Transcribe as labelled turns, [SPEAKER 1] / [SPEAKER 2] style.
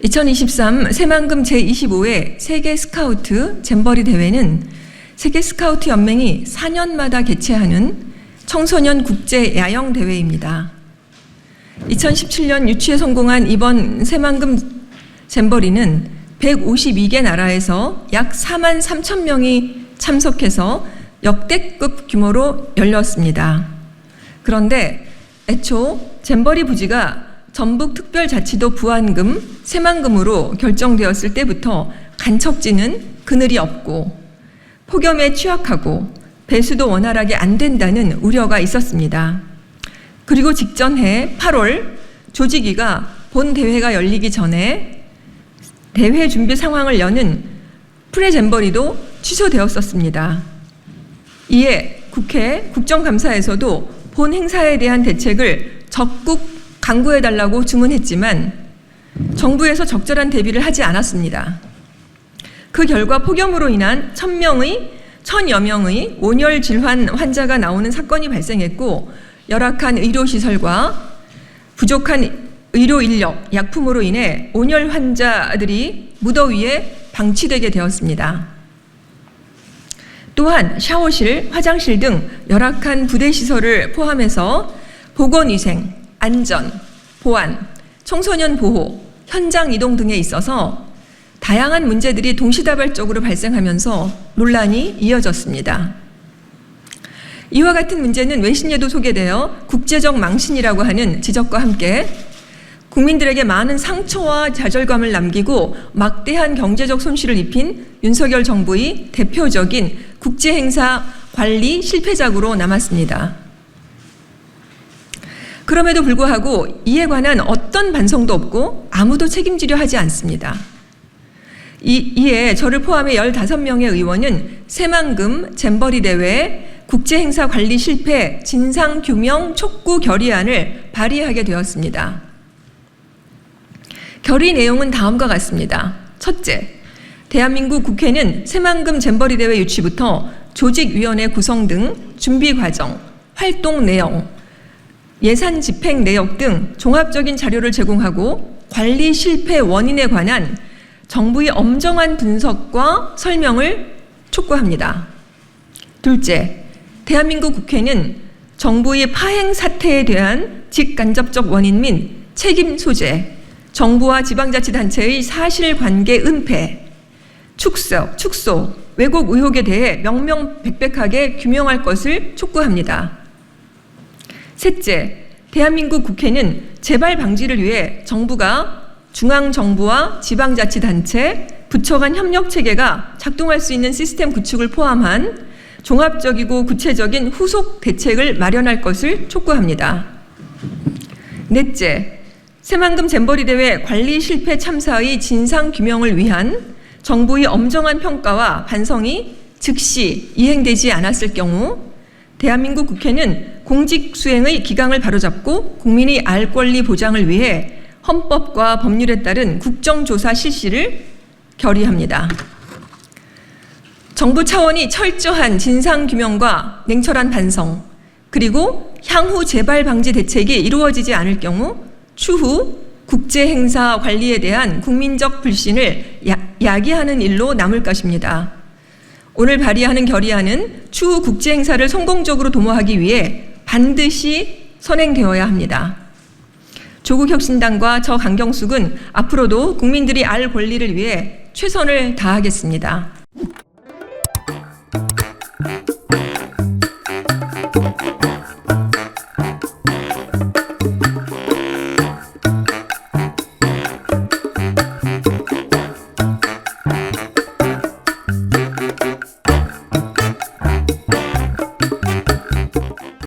[SPEAKER 1] 2023 새만금 제25회 세계 스카우트 잼버리 대회는 세계 스카우트 연맹이 4년마다 개최하는 청소년 국제 야영 대회입니다. 2017년 유치에 성공한 이번 새만금 잼버리는 152개 나라에서 약 4만 3천 명이 참석해서 역대급 규모로 열렸습니다. 그런데 애초 잼버리 부지가 전북특별자치도 부안금, 새만금으로 결정되었을 때부터 간척지는 그늘이 없고 폭염에 취약하고 배수도 원활하게 안 된다는 우려가 있었습니다. 그리고 직전해 8월 조직위가 본 대회가 열리기 전에 대회 준비 상황을 여는 프레잼버리도 취소되었었습니다. 이에 국회 국정감사에서도 본 행사에 대한 대책을 적극 강구해달라고 주문했지만 정부에서 적절한 대비를 하지 않았습니다. 그 결과 폭염으로 인한 1000여 명의 온열 질환 환자가 나오는 사건이 발생했고 열악한 의료시설과 부족한 의료 인력, 약품으로 인해 온열 환자들이 무더위에 방치되게 되었습니다. 또한 샤워실, 화장실 등 열악한 부대시설을 포함해서 보건위생, 안전, 보안, 청소년 보호, 현장 이동 등에 있어서 다양한 문제들이 동시다발적으로 발생하면서 논란이 이어졌습니다. 이와 같은 문제는 외신에도 소개되어 국제적 망신이라고 하는 지적과 함께 국민들에게 많은 상처와 좌절감을 남기고 막대한 경제적 손실을 입힌 윤석열 정부의 대표적인 국제행사 관리 실패작으로 남았습니다. 그럼에도 불구하고 이에 관한 어떤 반성도 없고 아무도 책임지려 하지 않습니다. 이에 저를 포함해 15명의 의원은 새만금 잼버리 대회 국제행사 관리 실패 진상규명 촉구 결의안을 발의하게 되었습니다. 결의 내용은 다음과 같습니다. 첫째, 대한민국 국회는 새만금 잼버리 대회 유치부터 조직위원회 구성 등 준비 과정, 활동 내용, 예산 집행 내역 등 종합적인 자료를 제공하고 관리 실패 원인에 관한 정부의 엄정한 분석과 설명을 촉구합니다. 둘째, 대한민국 국회는 정부의 파행 사태에 대한 직간접적 원인 및 책임 소재, 정부와 지방자치단체의 사실관계 은폐, 축소, 왜곡 의혹에 대해 명명백백하게 규명할 것을 촉구합니다. 셋째, 대한민국 국회는 재발 방지를 위해 정부가 중앙정부와 지방자치단체, 부처 간 협력체계가 작동할 수 있는 시스템 구축을 포함한 종합적이고 구체적인 후속 대책을 마련할 것을 촉구합니다. 넷째, 새만금 잼버리 대회 관리 실패 참사의 진상 규명을 위한 정부의 엄정한 평가와 반성이 즉시 이행되지 않았을 경우 대한민국 국회는 공직 수행의 기강을 바로잡고 국민의 알 권리 보장을 위해 헌법과 법률에 따른 국정조사 실시를 결의합니다. 정부 차원이 철저한 진상규명과 냉철한 반성, 그리고 향후 재발 방지 대책이 이루어지지 않을 경우 추후 국제행사 관리에 대한 국민적 불신을 야기하는 일로 남을 것입니다. 오늘 발의하는 결의안은 추후 국제행사를 성공적으로 도모하기 위해 반드시 선행되어야 합니다. 조국혁신당과 저 강경숙은 앞으로도 국민들이 알 권리를 위해 최선을 다하겠습니다.